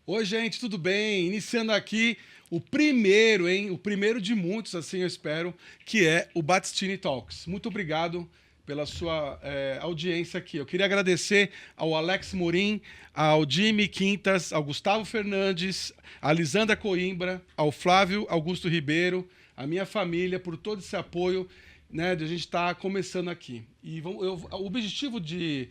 Oi, gente, tudo bem? Iniciando aqui o primeiro, hein? O primeiro de muitos, assim eu espero, que é o Battistini Talks. Muito obrigado pela sua audiência aqui. Eu queria agradecer ao Alex Morim, ao Jimmy Quintas, ao Gustavo Fernandes, à Lisandra Coimbra, ao Flávio Augusto Ribeiro, à minha família, por todo esse apoio, né, de a gente estar começando aqui. E o objetivo desse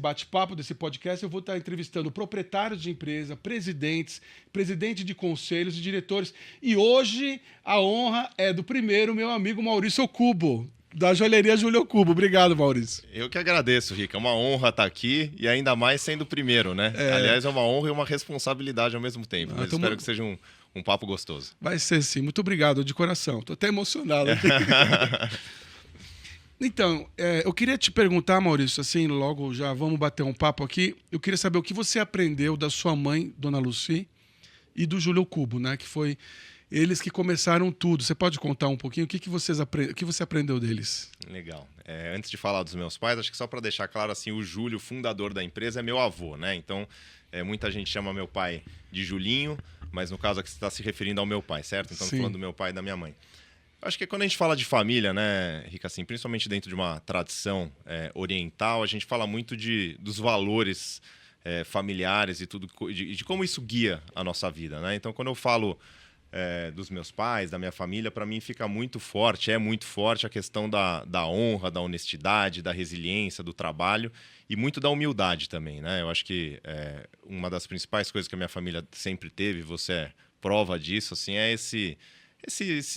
bate-papo, desse podcast, eu vou estar entrevistando proprietários de empresa, presidente de conselhos e diretores. E hoje a honra é do primeiro, meu amigo Maurício Cubo, da joalheria Júlio Cubo. Obrigado, Maurício. Eu que agradeço, Rica. É uma honra estar aqui e ainda mais sendo o primeiro, né? Aliás, é uma honra e uma responsabilidade ao mesmo tempo. Mas espero que seja um papo gostoso. Vai ser sim. Muito obrigado, de coração. Estou até emocionado aqui. Então, eu queria te perguntar, Maurício, assim, logo já vamos bater um papo aqui. Eu queria saber o que você aprendeu da sua mãe, Dona Lucy, e do Júlio Cubo, né? Que foi eles que começaram tudo. Você pode contar um pouquinho o que você aprendeu deles? Legal. Antes de falar dos meus pais, acho que só para deixar claro, assim, o Júlio, fundador da empresa, é meu avô, né? Então, muita gente chama meu pai de Julinho, mas no caso aqui você está se referindo ao meu pai, certo? Então, estou falando do meu pai e da minha mãe. Acho que quando a gente fala de família, né, Rica, assim, principalmente dentro de uma tradição oriental, a gente fala muito dos valores familiares e tudo, de como isso guia a nossa vida, né? Então, quando eu falo dos meus pais, da minha família, para mim fica muito forte a questão da honra, da honestidade, da resiliência, do trabalho e muito da humildade também, né? Eu acho que uma das principais coisas que a minha família sempre teve, você é prova disso, assim, é esse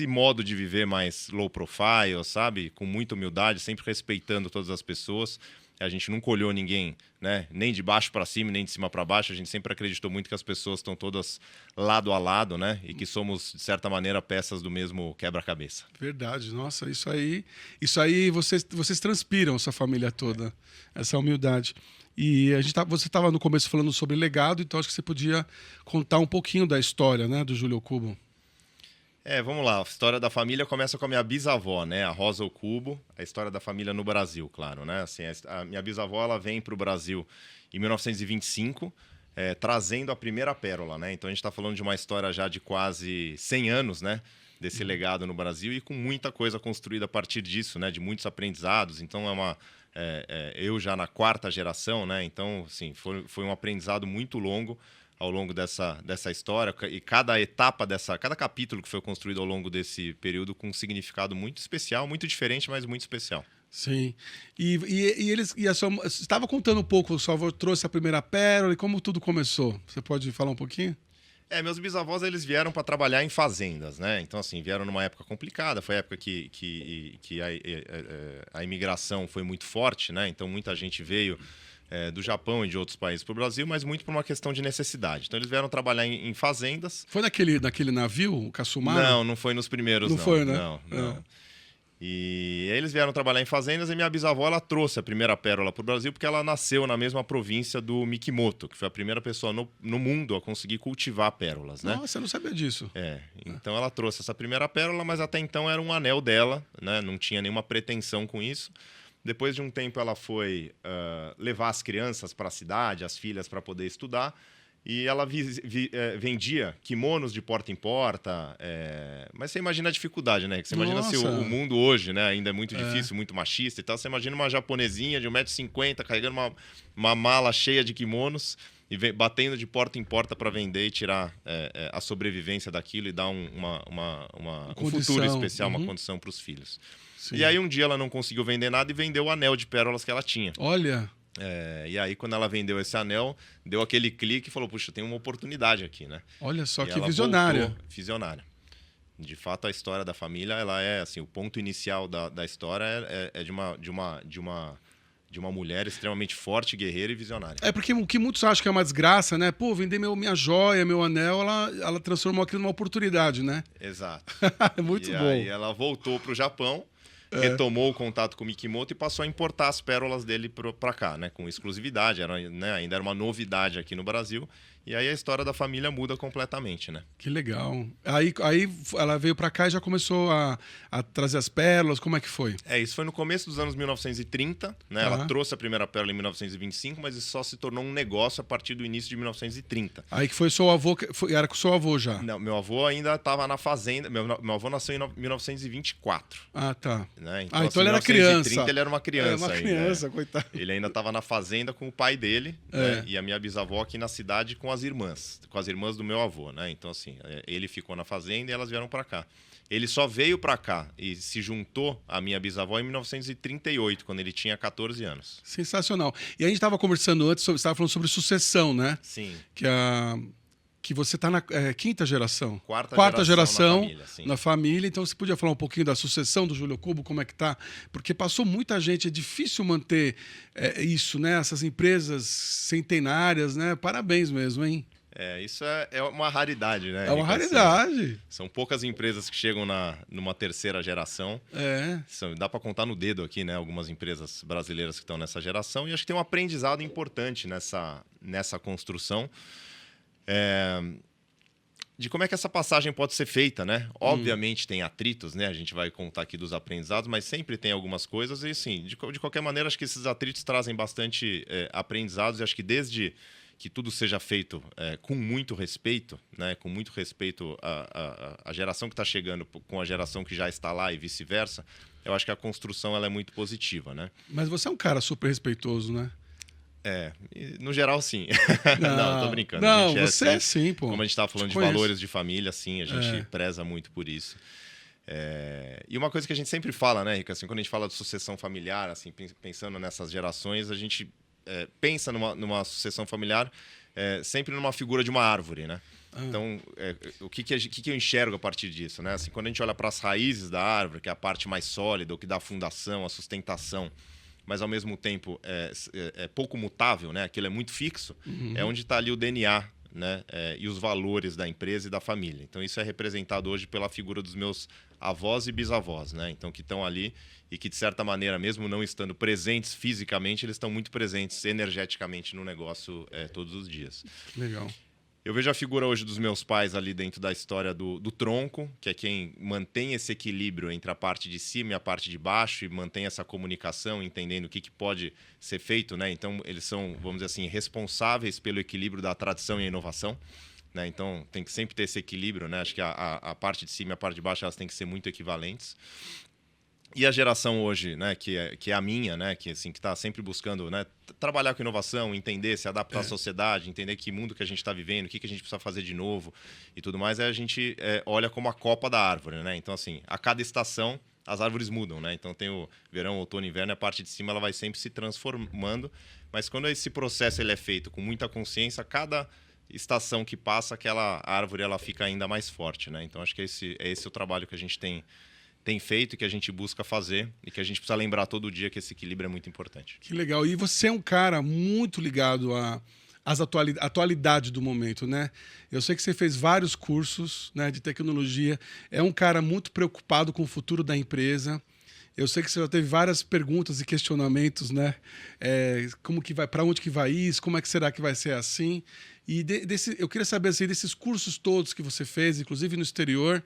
modo de viver mais low profile, sabe? Com muita humildade, sempre respeitando todas as pessoas. A gente nunca olhou ninguém, né? Nem de baixo para cima, nem de cima para baixo. A gente sempre acreditou muito que as pessoas estão todas lado a lado, né? E que somos, de certa maneira, peças do mesmo quebra-cabeça. Verdade. Nossa, isso aí vocês transpiram, essa família toda, essa humildade. E você estava no começo falando sobre legado, então acho que você podia contar um pouquinho da história, né, do Júlio Cubo. Vamos lá. A história da família começa com a minha bisavó, né? A Rosa Cubo. A história da família no Brasil, claro, né? Assim, a minha bisavó, ela vem para o Brasil em 1925, trazendo a primeira pérola, né? Então a gente está falando de uma história já de quase 100 anos, né? Desse legado no Brasil e com muita coisa construída a partir disso, né? De muitos aprendizados. Então eu já na quarta geração, né? Então, assim, foi um aprendizado muito longo ao longo dessa história, e cada etapa cada capítulo que foi construído ao longo desse período com um significado muito especial, muito diferente, mas muito especial. Sim. Você estava contando um pouco, o seu avô trouxe a primeira pérola e como tudo começou. Você pode falar um pouquinho? Meus bisavós, eles vieram para trabalhar em fazendas, né? Então, assim, vieram numa época complicada, foi a época que a imigração foi muito forte, né? Então, muita gente veio do Japão e de outros países para o Brasil, mas muito por uma questão de necessidade. Então, eles vieram trabalhar em fazendas. Foi naquele navio, o Caçumara? Não foi nos primeiros, não. Não foi, né? Não. E aí eles vieram trabalhar em fazendas e minha bisavó, ela trouxe a primeira pérola para o Brasil porque ela nasceu na mesma província do Mikimoto, que foi a primeira pessoa no mundo a conseguir cultivar pérolas, né? Nossa, eu não sabia disso. Então ela trouxe essa primeira pérola, mas até então era um anel dela, né? Não tinha nenhuma pretensão com isso. Depois de um tempo ela foi levar as crianças para a cidade, as filhas, para poder estudar. E ela vendia kimonos de porta em porta. Mas você imagina a dificuldade, né? Você imagina se o mundo hoje, né, ainda é muito difícil, muito machista e tal. Você imagina uma japonesinha de 1,50 m carregando uma mala cheia de kimonos e batendo de porta em porta para vender e tirar a sobrevivência daquilo e dar um futuro especial, uma condição para os filhos. Sim. E aí um dia ela não conseguiu vender nada e vendeu o anel de pérolas que ela tinha. Olha! E aí, quando ela vendeu esse anel, deu aquele clique e falou, puxa, tem uma oportunidade aqui, né? Olha só, que visionária. Visionária. De fato, a história da família, ela é assim, o ponto inicial da história é de uma mulher extremamente forte, guerreira e visionária. Porque o que muitos acham que é uma desgraça, né? Pô, vender minha joia, meu anel, ela transformou aquilo numa oportunidade, né? Exato. Muito bom. E aí ela voltou para o Japão retomou o contato com o Mikimoto e passou a importar as pérolas dele para cá, né? Com exclusividade, né? Ainda era uma novidade aqui no Brasil. E aí a história da família muda completamente, né? Que legal. Aí ela veio para cá e já começou a trazer as pérolas, como é que foi? Isso foi no começo dos anos 1930, né? Tá. Ela trouxe a primeira pérola em 1925, mas isso só se tornou um negócio a partir do início de 1930. Aí que foi seu avô, era com seu avô já? Não, meu avô ainda estava na fazenda, meu avô nasceu em 1924. Ah, tá. Né? Então ele era 1930, criança. ele era uma criança. Era uma criança, ainda. coitado. Ele ainda estava na fazenda com o pai dele, né? E a minha bisavó aqui na cidade com as irmãs do meu avô, né? Então, assim, ele ficou na fazenda e elas vieram para cá. Ele só veio para cá e se juntou à minha bisavó em 1938, quando ele tinha 14 anos. Sensacional. E a gente estava conversando antes, você estava falando sobre sucessão, né? Sim. Que você está na quinta geração. Quarta geração na família. Então você podia falar um pouquinho da sucessão do Júlio Cubo, como é que tá? Porque passou muita gente, é difícil manter isso, né? Essas empresas centenárias, né? Parabéns mesmo, hein? Isso é uma raridade, né? É uma raridade. Assim, são poucas empresas que chegam numa terceira geração. Dá para contar no dedo aqui, né? Algumas empresas brasileiras que estão nessa geração. E acho que tem um aprendizado importante nessa construção. De como é que essa passagem pode ser feita, né? Obviamente tem atritos, né? A gente vai contar aqui dos aprendizados, mas sempre tem algumas coisas. E, assim, de qualquer maneira, acho que esses atritos trazem bastante aprendizados. E acho que desde que tudo seja feito com muito respeito, né? Com muito respeito à geração que está chegando com a geração que já está lá e vice-versa, eu acho que a construção ela é muito positiva, né? Mas você é um cara super respeitoso, né? No geral, sim. Não, tô brincando. Não, você é sim, pô. Como a gente estava falando de valores de família, sim, a gente preza muito por isso. E uma coisa que a gente sempre fala, né, Rica, assim, quando a gente fala de sucessão familiar, assim, pensando nessas gerações, a gente pensa numa sucessão familiar sempre numa figura de uma árvore, né? Então, o que eu enxergo a partir disso, né? Assim, quando a gente olha para as raízes da árvore, que é a parte mais sólida, o que dá a fundação, a sustentação, mas ao mesmo tempo é pouco mutável, né? Aquilo é muito fixo, é onde está ali o DNA, né? E os valores da empresa e da família. Então isso é representado hoje pela figura dos meus avós e bisavós, né? Então que estão ali e que de certa maneira, mesmo não estando presentes fisicamente, eles estão muito presentes energeticamente no negócio todos os dias. Legal. Eu vejo a figura hoje dos meus pais ali dentro da história do tronco, que é quem mantém esse equilíbrio entre a parte de cima e a parte de baixo e mantém essa comunicação, entendendo o que pode ser feito, né? Então, eles são, vamos dizer assim, responsáveis pelo equilíbrio da tradição e a inovação, né? Então, tem que sempre ter esse equilíbrio, né? Acho que a parte de cima e a parte de baixo, elas têm que ser muito equivalentes. E a geração hoje, né, que é a minha, né, que assim, que está sempre buscando, né, trabalhar com inovação, entender, se adaptar à sociedade, entender que mundo que a gente está vivendo, o que a gente precisa fazer de novo e tudo mais, a gente olha como a copa da árvore, né? Então, assim, a cada estação as árvores mudam, né? Então tem o verão, outono, inverno, e a parte de cima ela vai sempre se transformando, mas quando esse processo ele é feito com muita consciência, cada estação que passa, aquela árvore ela fica ainda mais forte, né? Então acho que esse o trabalho que a gente tem feito e que a gente busca fazer e que a gente precisa lembrar todo dia que esse equilíbrio é muito importante. Que legal. E você é um cara muito ligado às atualidade do momento, né? Eu sei que você fez vários cursos, né, de tecnologia. É um cara muito preocupado com o futuro da empresa. Eu sei que você já teve várias perguntas e questionamentos, né? Como que vai, para onde que vai isso? Como é que será que vai ser assim? E eu queria saber assim, desses cursos todos que você fez, inclusive no exterior,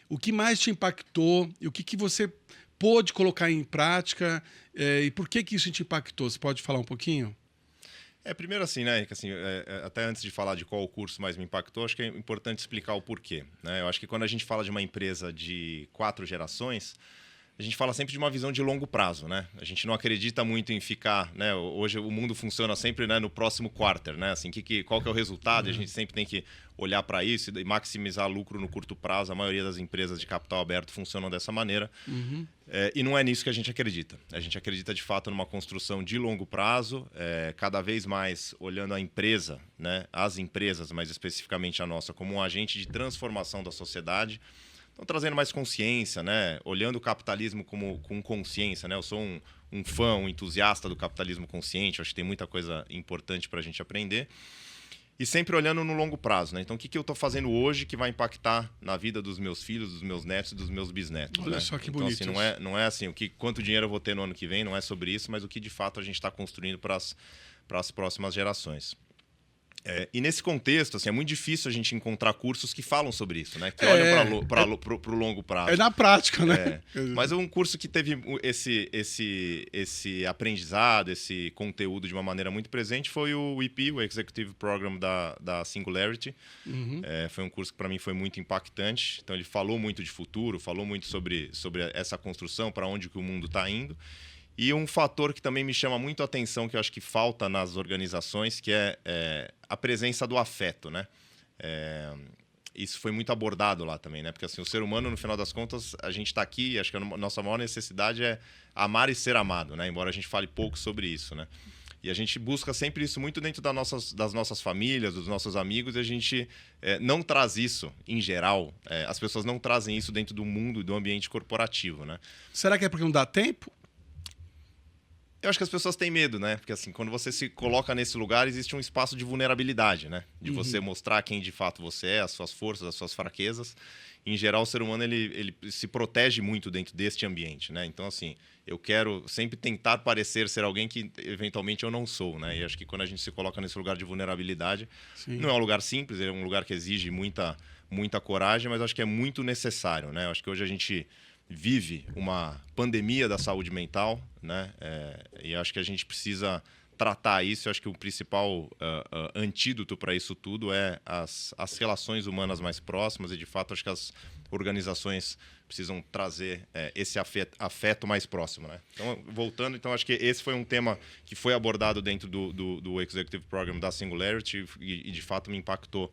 o que mais te impactou e o que você pôde colocar em prática e por que isso te impactou? Você pode falar um pouquinho? Primeiro assim, né, que assim, até antes de falar de qual o curso mais me impactou, acho que é importante explicar o porquê, né? Eu acho que quando a gente fala de uma empresa de 4 gerações, a gente fala sempre de uma visão de longo prazo, né? A gente não acredita muito em ficar, né? Hoje o mundo funciona sempre, né, no próximo quarter, né? Assim, qual que é o resultado? A gente sempre tem que olhar para isso e maximizar lucro no curto prazo. A maioria das empresas de capital aberto funcionam dessa maneira. E não é nisso que a gente acredita. A gente acredita, de fato, numa construção de longo prazo, cada vez mais olhando a empresa, né? As empresas, mais especificamente a nossa, como um agente de transformação da sociedade. Estão trazendo mais consciência, né? Olhando o capitalismo com consciência, né? Eu sou um fã, um entusiasta do capitalismo consciente. Acho que tem muita coisa importante para a gente aprender. E sempre olhando no longo prazo, né? Então, o que eu estou fazendo hoje que vai impactar na vida dos meus filhos, dos meus netos e dos meus bisnetos? Olha né? só que então, bonito. Assim, não é assim, quanto dinheiro eu vou ter no ano que vem, não é sobre isso, mas o que de fato a gente está construindo para as próximas gerações. E nesse contexto, assim, é muito difícil a gente encontrar cursos que falam sobre isso, né? Que olham para o longo prazo. É na prática, né? Mas um curso que teve esse aprendizado, esse conteúdo de uma maneira muito presente foi o EP, o Executive Program da Singularity. Uhum. Foi um curso que para mim foi muito impactante. Então ele falou muito de futuro, falou muito sobre essa construção, para onde que o mundo está indo. E um fator que também me chama muito a atenção, que eu acho que falta nas organizações, que é a presença do afeto, né? Isso foi muito abordado lá também, né? Porque assim, o ser humano, no final das contas, a gente está aqui, acho que a nossa maior necessidade é amar e ser amado, né? Embora a gente fale pouco sobre isso, né? E a gente busca sempre isso muito dentro das nossas famílias, dos nossos amigos, e a gente não traz isso, em geral, as pessoas não trazem isso dentro do mundo, do ambiente corporativo, né? Será que é porque não dá tempo? Eu acho que as pessoas têm medo, né? Porque assim, quando você se coloca nesse lugar, existe um espaço de vulnerabilidade, né? De você mostrar quem de fato você é, as suas forças, as suas fraquezas. Em geral, o ser humano ele se protege muito dentro deste ambiente, né? Então, assim, eu quero sempre tentar parecer ser alguém que eventualmente eu não sou, né? E acho que quando a gente se coloca nesse lugar de vulnerabilidade, não é um lugar simples, é um lugar que exige muita coragem, mas acho que é muito necessário, né? Acho que hoje a gente vive uma pandemia da saúde mental, né? E acho que a gente precisa tratar isso. Eu acho que o principal antídoto para isso tudo é as relações humanas mais próximas, e de fato acho que as organizações precisam trazer esse afeto mais próximo, né? Então, voltando, acho que esse foi um tema que foi abordado dentro do Executive Program da Singularity e de fato me impactou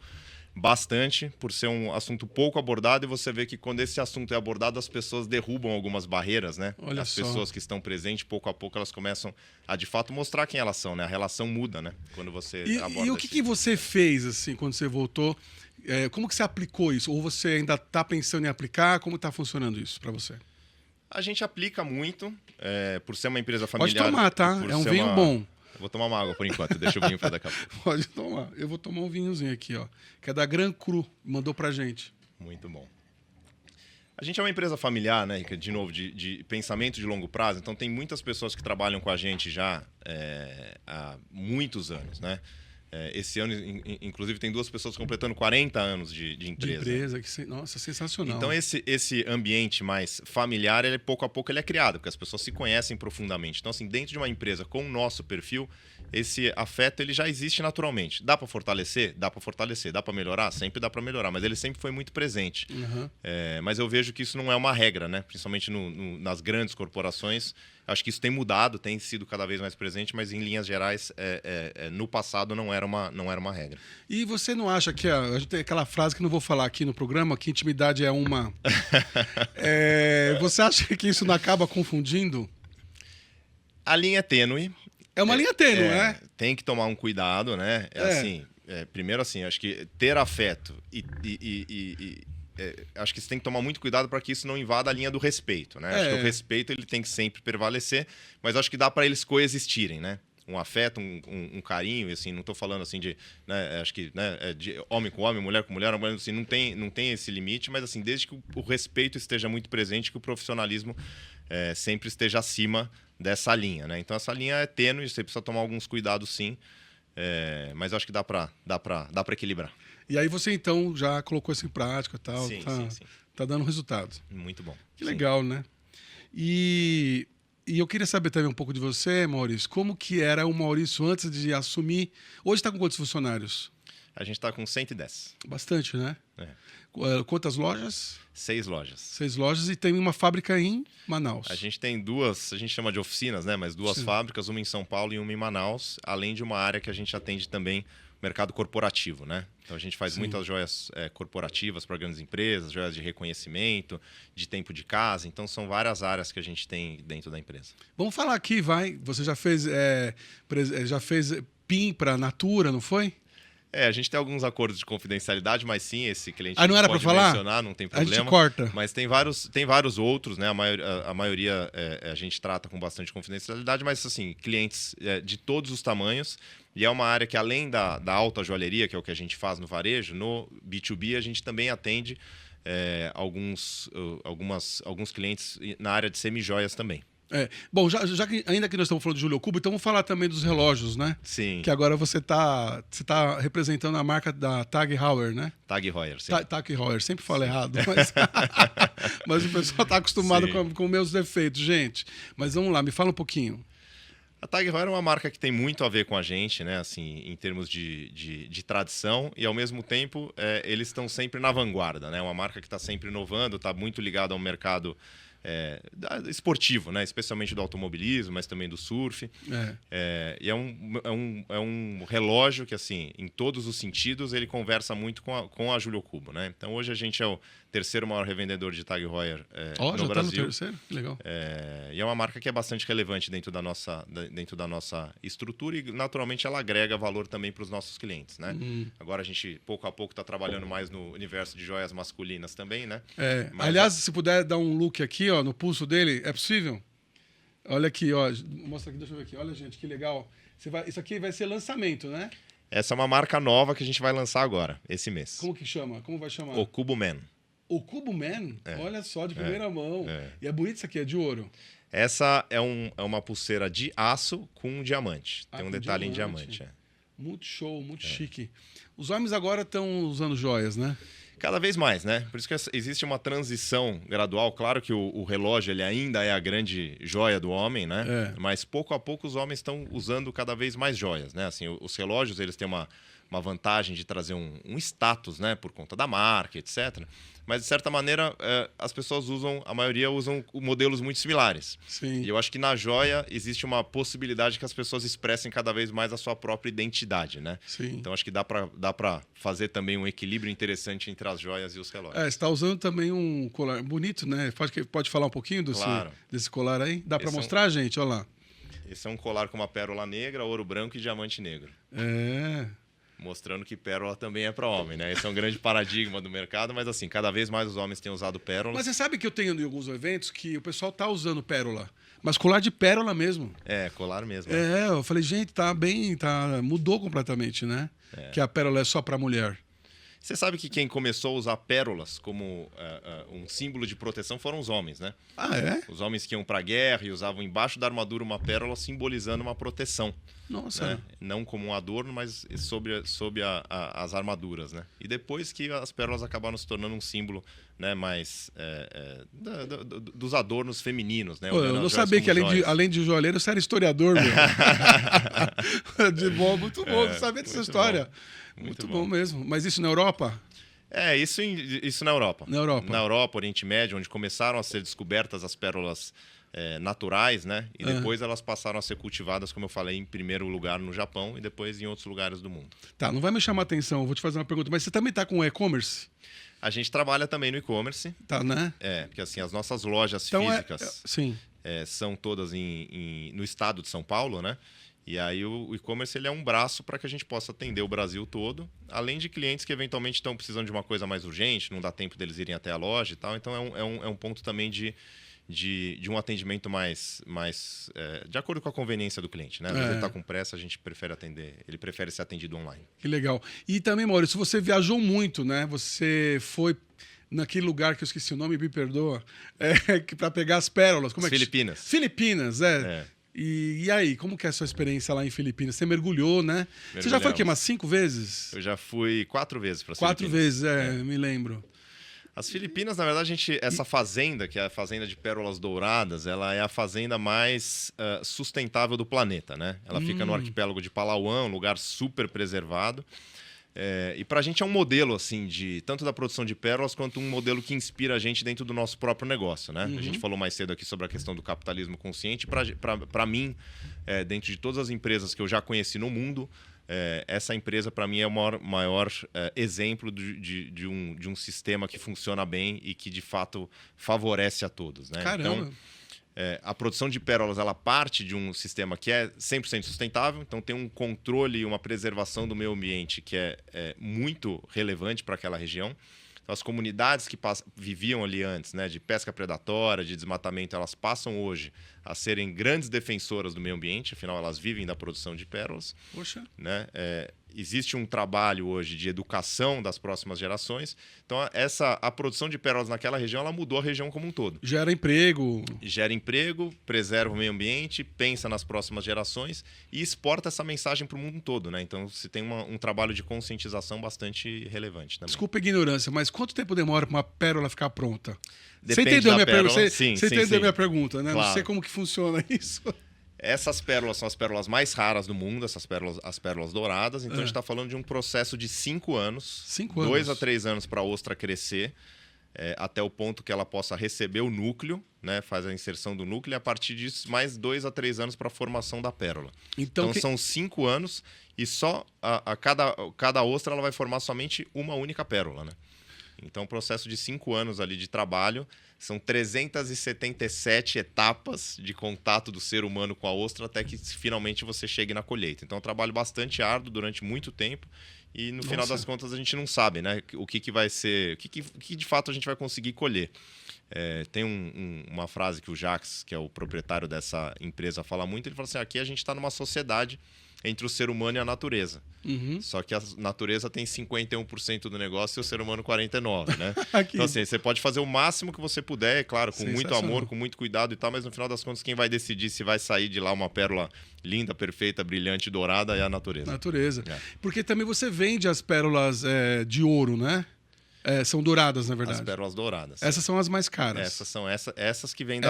bastante, por ser um assunto pouco abordado, e você vê que quando esse assunto é abordado, as pessoas derrubam algumas barreiras, né? Olha as só. pessoas que estão presentes, pouco a pouco, elas começam a, de fato, mostrar quem elas são, né? A relação muda, né? Quando você aborda E o que você fez, assim, quando você voltou? Como que você aplicou isso? Ou você ainda está pensando em aplicar? Como está funcionando isso para você? A gente aplica muito, por ser uma empresa Pode familiar. tomar, tá? É um vinho bom. Vou tomar uma água por enquanto, deixa o vinho para daqui a pouco. Pode tomar. Eu vou tomar um vinhozinho aqui, ó. Que é da Gran Cru, mandou pra gente. Muito bom. A gente é uma empresa familiar, né? De novo, de pensamento de longo prazo. Então, tem muitas pessoas que trabalham com a gente já há muitos anos, né? Esse ano, inclusive, tem 2 pessoas completando 40 anos de empresa. De empresa, nossa, sensacional. Então, esse ambiente mais familiar, pouco a pouco, ele é criado, porque as pessoas se conhecem profundamente. Então, assim, dentro de uma empresa com o nosso perfil, esse afeto ele já existe naturalmente. Dá para fortalecer? Dá para fortalecer. Dá para melhorar? Sempre dá para melhorar, mas ele sempre foi muito presente. Uhum. Mas eu vejo que isso não é uma regra, né? Principalmente nas grandes corporações. Acho que isso tem mudado, tem sido cada vez mais presente, mas em linhas gerais, no passado não era uma regra. E você não acha que a gente tem aquela frase que não vou falar aqui no programa, que intimidade é uma... você acha que isso não acaba confundindo? A linha é tênue. É uma linha tênue, né? Tem que tomar um cuidado, né? Assim, primeiro assim, acho que ter afeto acho que você tem que tomar muito cuidado para que isso não invada a linha do respeito, né? Acho que o respeito ele tem que sempre prevalecer, mas acho que dá para eles coexistirem, né? Um afeto, um carinho, assim, não estou falando assim de, né, acho que, né, de homem com homem, mulher com mulher, assim, não tem esse limite, mas assim, desde que o respeito esteja muito presente, que o profissionalismo sempre esteja acima dessa linha, né? Então essa linha é tênue, você precisa tomar alguns cuidados, sim, mas acho que dá para equilibrar. E aí você, então, já colocou isso em prática e tal. Sim. Tá dando resultado. Muito bom. Que legal, né? E eu queria saber também um pouco de você, Maurício. Como que era o Maurício antes de assumir? Hoje está com quantos funcionários? A gente está com 110. Bastante, né? Quantas lojas? 6 lojas. 6 lojas e tem uma fábrica em Manaus. A gente tem 2, a gente chama de oficinas, né? Mas 2 fábricas, uma em São Paulo e uma em Manaus, além de uma área que a gente atende também mercado corporativo, né? Então a gente faz muitas joias corporativas para grandes empresas, joias de reconhecimento, de tempo de casa. Então são várias áreas que a gente tem dentro da empresa. Vamos falar aqui, vai. Você já fez PIN para Natura, não foi? A gente tem alguns acordos de confidencialidade, mas sim, esse cliente não era pode pra falar? mencionar, não tem A gente problema. corta. Mas tem vários outros, né? A maioria a gente trata com bastante confidencialidade, mas assim, clientes de todos os tamanhos. E é uma área que, além da alta joalheria, que é o que a gente faz no varejo, no B2B a gente também atende alguns clientes na área de semi-joias também. Bom, já que ainda que nós estamos falando de Julio Cubo, então vamos falar também dos relógios, né? Sim. Que agora você tá representando a marca da TAG Heuer, né? TAG Heuer, sim. TAG Heuer, sempre falo errado, mas o pessoal está acostumado com meus defeitos, gente. Mas vamos lá, me fala um pouquinho. A TAG Heuer é uma marca que tem muito a ver com a gente, né? Assim, em termos de tradição, e ao mesmo tempo eles estão sempre na vanguarda, né? Uma marca que está sempre inovando, está muito ligada ao mercado esportivo, né? Especialmente do automobilismo, mas também do surf. E é um relógio que, assim, em todos os sentidos, ele conversa muito com a Julio Cubo, né? Então, hoje a gente é o terceiro maior revendedor de TAG Heuer no já Brasil. Tá no terceiro? Que legal. E é uma marca que é bastante relevante dentro da nossa estrutura e, naturalmente, ela agrega valor também para os nossos clientes, né? Agora a gente, pouco a pouco, está trabalhando mais no universo de joias masculinas também, né? Aliás, se puder dar um look aqui, ó, no pulso dele, é possível? Olha aqui, ó. Mostra aqui, deixa eu ver aqui. Olha, gente, que legal. Isso aqui vai ser lançamento, né? Essa é uma marca nova que a gente vai lançar agora, esse mês. Como que chama? Como vai chamar? O Cubo Man. O Cubo Man? Olha só, de primeira mão. E é bonito isso aqui, é de ouro. Essa é uma pulseira de aço com um diamante. Tem um detalhe em diamante. Muito show, muito chique. Os homens agora estão usando joias, né? Cada vez mais, né? Por isso que existe uma transição gradual. Claro que o relógio ele ainda é a grande joia do homem, né? Mas pouco a pouco os homens estão usando cada vez mais joias, né? Assim, os relógios eles têm uma vantagem de trazer um status, né? Por conta da marca, etc. Mas, de certa maneira, as pessoas a maioria usam modelos muito similares. Sim. E eu acho que na joia existe uma possibilidade que as pessoas expressem cada vez mais a sua própria identidade, né? Sim. Então, acho que dá para fazer também um equilíbrio interessante entre as joias e os relógios. Você está usando também um colar bonito, né? Pode falar um pouquinho desse colar aí? Dá para mostrar, gente? Olha lá. Esse é um colar com uma pérola negra, ouro branco e diamante negro. Mostrando que pérola também é para homem, né? Esse é um grande paradigma do mercado, mas assim, cada vez mais os homens têm usado pérola. Mas você sabe que eu tenho em alguns eventos que o pessoal tá usando pérola, mas colar de pérola mesmo. Colar mesmo. Eu falei, gente, mudou completamente, né? Que a pérola é só para mulher. Você sabe que quem começou a usar pérolas como um símbolo de proteção foram os homens, né? Os homens que iam para a guerra e usavam embaixo da armadura uma pérola simbolizando uma proteção. Nossa. Né? Não como um adorno, mas sob as armaduras, né? E depois que as pérolas acabaram se tornando um símbolo, né, mais dos adornos femininos, né? Eu não sabia que além de joalheiro você era historiador, meu. De bom, muito bom, não sabia dessa história. Muito bom mesmo. Mas isso na Europa? Isso na Europa. Na Europa, Oriente Médio, onde começaram a ser descobertas as pérolas naturais, né? E depois elas passaram a ser cultivadas, como eu falei, em primeiro lugar no Japão e depois em outros lugares do mundo. Tá, não vai me chamar a atenção, eu vou te fazer uma pergunta, mas você também está com e-commerce? A gente trabalha também no e-commerce. Tá, né? Porque assim, as nossas lojas físicas sim. São todas no estado de São Paulo, né? E aí o e-commerce ele é um braço para que a gente possa atender o Brasil todo, além de clientes que eventualmente estão precisando de uma coisa mais urgente, não dá tempo deles irem até a loja e tal. Então é um ponto também de um atendimento mais de acordo com a conveniência do cliente, né? Às vezes ele está com pressa, a gente prefere atender, ele prefere ser atendido online. Que legal. E também, Maurício, você viajou muito, né? Você foi naquele lugar que eu esqueci o nome, me perdoa, para pegar as pérolas. Como Filipinas. Filipinas, E aí, como que é a sua experiência lá em Filipinas? Você mergulhou, né? Você já foi aqui umas 5 vezes? Eu já fui 4 vezes para as Filipinas. 4 vezes, me lembro. As Filipinas, na verdade, essa fazenda, que é a fazenda de pérolas douradas, ela é a fazenda mais sustentável do planeta, né? Ela fica no arquipélago de Palawan, um lugar super preservado. E para a gente é um modelo, assim, tanto da produção de pérolas, quanto um modelo que inspira a gente dentro do nosso próprio negócio, né? A gente falou mais cedo aqui sobre a questão do capitalismo consciente. Para mim, dentro de todas as empresas que eu já conheci no mundo, essa empresa, para mim, é o maior exemplo de um sistema que funciona bem e que, de fato, favorece a todos, né? Caramba! Então, A produção de pérolas ela parte de um sistema que é 100% sustentável, então tem um controle e uma preservação do meio ambiente que é muito relevante para aquela região. Então, as comunidades que viviam ali antes, né, de pesca predatória, de desmatamento, elas passam hoje a serem grandes defensoras do meio ambiente, afinal elas vivem da produção de pérolas. Poxa. Né? Existe um trabalho hoje de educação das próximas gerações. Então, a produção de pérolas naquela região, ela mudou a região como um todo. Gera emprego. Gera emprego, preserva o meio ambiente, pensa nas próximas gerações e exporta essa mensagem para o mundo todo. Né? Então, se tem um trabalho de conscientização bastante relevante também. Desculpa a ignorância, mas quanto tempo demora para uma pérola ficar pronta? Depende você entendeu da minha pérola. pergunta? Sim, entendeu minha pergunta, né? Claro. Não sei como que funciona isso. Essas pérolas são as pérolas mais raras do mundo, as pérolas douradas. Então, a gente está falando de um processo de 5 anos. 5 anos. 2 a 3 anos para a ostra crescer, até o ponto que ela possa receber o núcleo, né? Faz a inserção do núcleo, e a partir disso, mais 2 a 3 anos para a formação da pérola. Então são 5 anos e só cada ostra ela vai formar somente uma única pérola. Né? Então, um processo de 5 anos ali de trabalho. São 377 etapas de contato do ser humano com a ostra até que finalmente você chegue na colheita. Então é um trabalho bastante árduo durante muito tempo e no final das contas a gente não sabe, né, o que vai ser, o que de fato a gente vai conseguir colher. Tem uma frase que o Jacques, que é o proprietário dessa empresa, fala muito. Ele fala assim, aqui a gente está numa sociedade entre o ser humano e a natureza. Uhum. Só que a natureza tem 51% do negócio e o ser humano 49%, né? Então, assim, você pode fazer o máximo que você puder, é claro, com muito amor, com muito cuidado e tal, mas no final das contas, quem vai decidir se vai sair de lá uma pérola linda, perfeita, brilhante, dourada é a natureza. Natureza. Porque também você vende as pérolas de ouro, né? São douradas, na verdade. As pérolas douradas. Essas são as mais caras. Essas são essas que vêm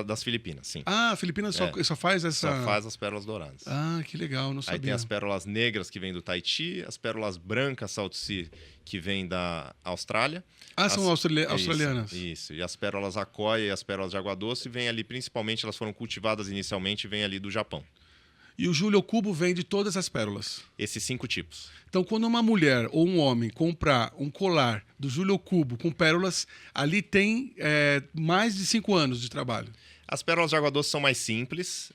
das Filipinas, sim. Ah, a Filipinas só faz essa... Só faz as pérolas douradas. Ah, que legal, não sabia. Aí tem as pérolas negras que vêm do Tahiti, as pérolas brancas South Sea que vêm da Austrália. São australianas. Isso. E as pérolas Akoya e as pérolas de água doce vêm ali, principalmente, elas foram cultivadas inicialmente, vêm ali do Japão. E o Júlio Cubo vende todas as pérolas. Esses 5 tipos. Então, quando uma mulher ou um homem comprar um colar do Júlio Cubo com pérolas, ali tem mais de 5 anos de trabalho. As pérolas de água doce são mais simples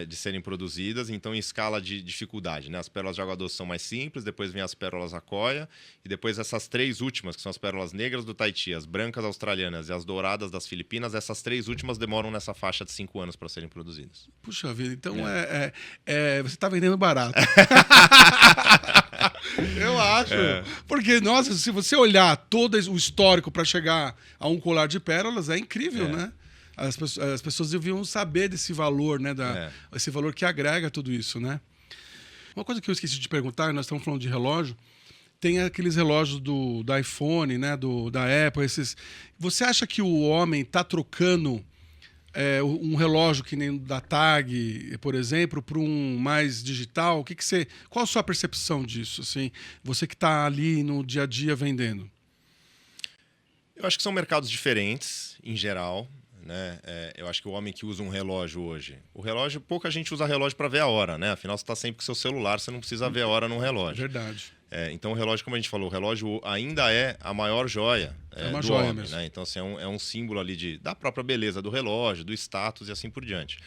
de serem produzidas, então em escala de dificuldade. Né? As pérolas de água doce são mais simples, depois vem as pérolas Akoya, e depois essas 3 últimas, que são as pérolas negras do Tahiti, as brancas australianas e as douradas das Filipinas, essas 3 últimas demoram nessa faixa de 5 anos para serem produzidas. Puxa vida, então você está vendendo barato. Eu acho. Porque, nossa, se você olhar todo o histórico para chegar a um colar de pérolas, é incrível, né? As pessoas deviam saber desse valor, né? Esse valor que agrega tudo isso, né? Uma coisa que eu esqueci de perguntar, nós estamos falando de relógio, tem aqueles relógios do iPhone, né? Da Apple, esses. Você acha que o homem está trocando um relógio que nem da TAG, por exemplo, para um mais digital? Qual a sua percepção disso? Assim, você que está ali no dia a dia vendendo. Eu acho que são mercados diferentes, em geral. Né? Eu acho que o homem que usa um relógio hoje... pouca gente usa relógio para ver a hora, né? Afinal, você está sempre com o seu celular, você não precisa ver a hora num relógio. Verdade. Então, o relógio, como a gente falou, o relógio ainda é a maior joia uma do joia homem. mesmo. Né? Então, assim, é um símbolo ali da própria beleza do relógio, do status e assim por diante.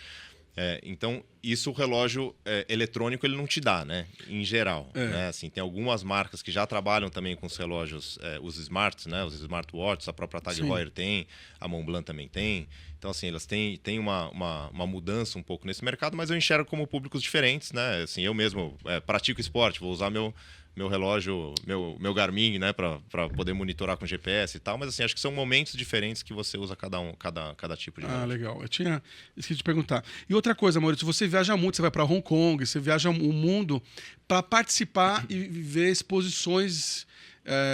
Então, isso o relógio eletrônico ele não te dá, né? Em geral. Né? Assim, tem algumas marcas que já trabalham também com os relógios, os smarts, né? Os smartwatches, a própria Tag Heuer tem, a Montblanc também tem. Então, assim, elas têm uma mudança um pouco nesse mercado, mas eu enxergo como públicos diferentes, né? Assim, eu mesmo pratico esporte, vou usar meu relógio, meu Garmin, né, para poder monitorar com GPS e tal, mas assim, acho que são momentos diferentes que você usa cada tipo de relógio. Legal. Eu tinha esquecido de perguntar. E outra coisa, Maurício, você viaja muito, você vai para Hong Kong, você viaja o mundo para participar e ver exposições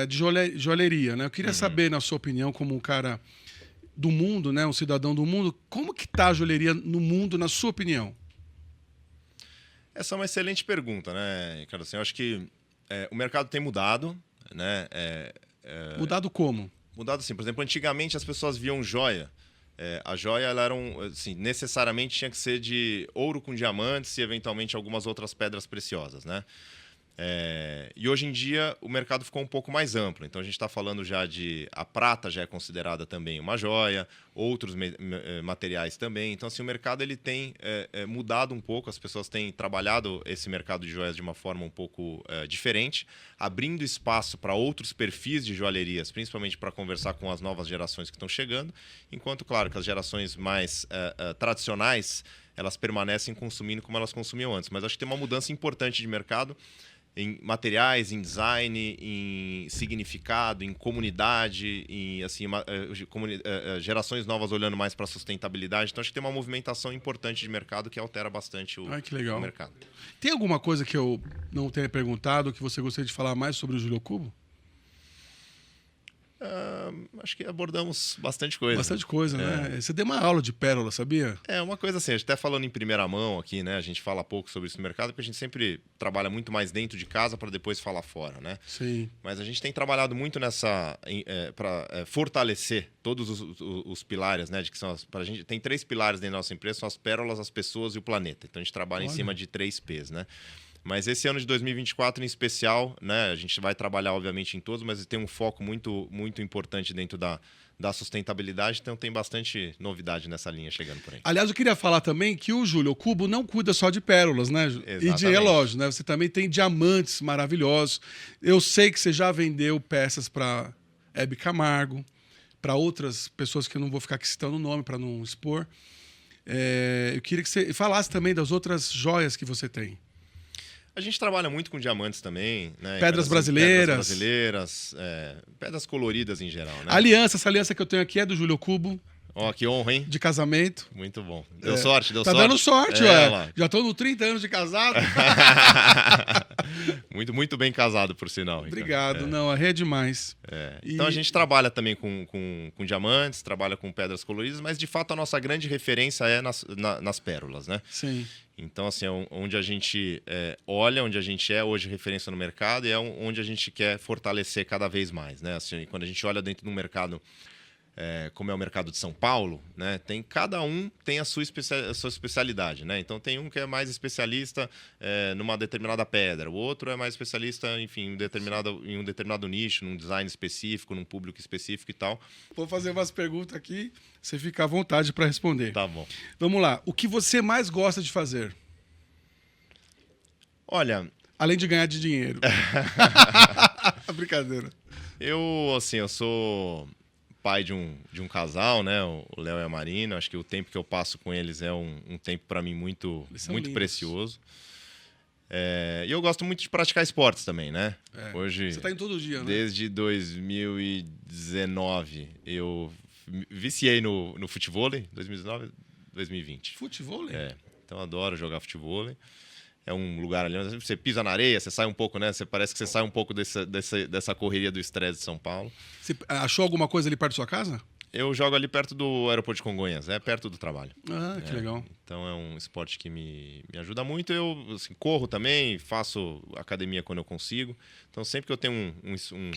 de joalheria, né? Eu queria saber, na sua opinião, como um cara do mundo, né, um cidadão do mundo, como que tá a joalheria no mundo, na sua opinião? Essa é uma excelente pergunta, né, Ricardo? Assim, eu acho que o mercado tem mudado, né? Mudado como? Mudado assim, por exemplo, antigamente as pessoas viam joia. A joia, ela era assim, necessariamente tinha que ser de ouro com diamantes e eventualmente algumas outras pedras preciosas, né? E hoje em dia o mercado ficou um pouco mais amplo. Então a gente está falando já a prata já é considerada também uma joia, outros materiais também. Então assim, o mercado ele tem mudado um pouco, as pessoas têm trabalhado esse mercado de joias de uma forma um pouco diferente, abrindo espaço para outros perfis de joalherias, principalmente para conversar com as novas gerações que estão chegando, enquanto, claro, que as gerações mais tradicionais, elas permanecem consumindo como elas consumiam antes. Mas acho que tem uma mudança importante de mercado em materiais, em design, em significado, em comunidade, em assim, gerações novas olhando mais para a sustentabilidade. Então, acho que tem uma movimentação importante de mercado que altera bastante que legal. o mercado. Tem alguma coisa que eu não tenha perguntado que você gostaria de falar mais sobre o Júlio Cubo? Acho que abordamos bastante coisa. Bastante coisa, né? Você deu uma aula de pérola, sabia? Uma coisa assim, a gente até falando em primeira mão aqui, né? A gente fala pouco sobre isso no mercado, porque a gente sempre trabalha muito mais dentro de casa para depois falar fora, né? Sim. Mas a gente tem trabalhado muito para fortalecer todos os pilares, né? Pra gente, tem 3 pilares dentro da nossa empresa, são as pérolas, as pessoas e o planeta. Então a gente trabalha em cima de 3 P's, né? Mas esse ano de 2024 em especial, né, a gente vai trabalhar obviamente em todos, mas tem um foco muito, muito importante dentro da sustentabilidade, então tem bastante novidade nessa linha chegando por aí. Aliás, eu queria falar também que o Júlio Cubo não cuida só de pérolas, né? Exatamente. E de relógio, né? Você também tem diamantes maravilhosos. Eu sei que você já vendeu peças para Hebe Camargo, para outras pessoas que eu não vou ficar aqui citando o nome para não expor. Eu queria que você falasse também das outras joias que você tem. A gente trabalha muito com diamantes também, né? Pedras brasileiras. Pedras coloridas em geral, né? Essa aliança que eu tenho aqui é do Júlio Cubo. Ó, que honra, hein? De casamento. Muito bom. Deu sorte. Tá dando sorte, ué. Já tô no 30 anos de casado. Muito, muito bem casado, por sinal. Obrigado. Não, a rede é demais. Então a gente trabalha também com diamantes, trabalha com pedras coloridas, mas de fato a nossa grande referência é nas pérolas, né? Sim. Então, assim, é onde a gente olha, onde a gente é hoje referência no mercado e é onde a gente quer fortalecer cada vez mais, né? Assim, quando a gente olha dentro de um mercado como é o mercado de São Paulo, né? Cada um tem a sua especialidade, né? Então tem um que é mais especialista numa determinada pedra, o outro é mais especialista, enfim, em um determinado nicho, num design específico, num público específico e tal. Vou fazer umas perguntas aqui, você fica à vontade para responder. Tá bom. Vamos lá. O que você mais gosta de fazer? Olha, além de ganhar de dinheiro. Brincadeira. Eu sou pai de um casal, né? O Léo e a Marina. Acho que o tempo que eu passo com eles é um tempo para mim muito precioso. E eu gosto muito de praticar esportes também, né? Hoje, você tá em todo dia, né? Desde 2019 eu viciei no futevôlei, 2019, 2020. Futevôlei? Então eu adoro jogar futevôlei. É um lugar ali onde você pisa na areia, você sai um pouco, né? Parece que você sai um pouco dessa correria do estresse de São Paulo. Você achou alguma coisa ali perto da sua casa? Eu jogo ali perto do aeroporto de Congonhas, perto do trabalho. Ah, que legal. Então é um esporte que me ajuda muito. Eu corro também, faço academia quando eu consigo. Então sempre que eu tenho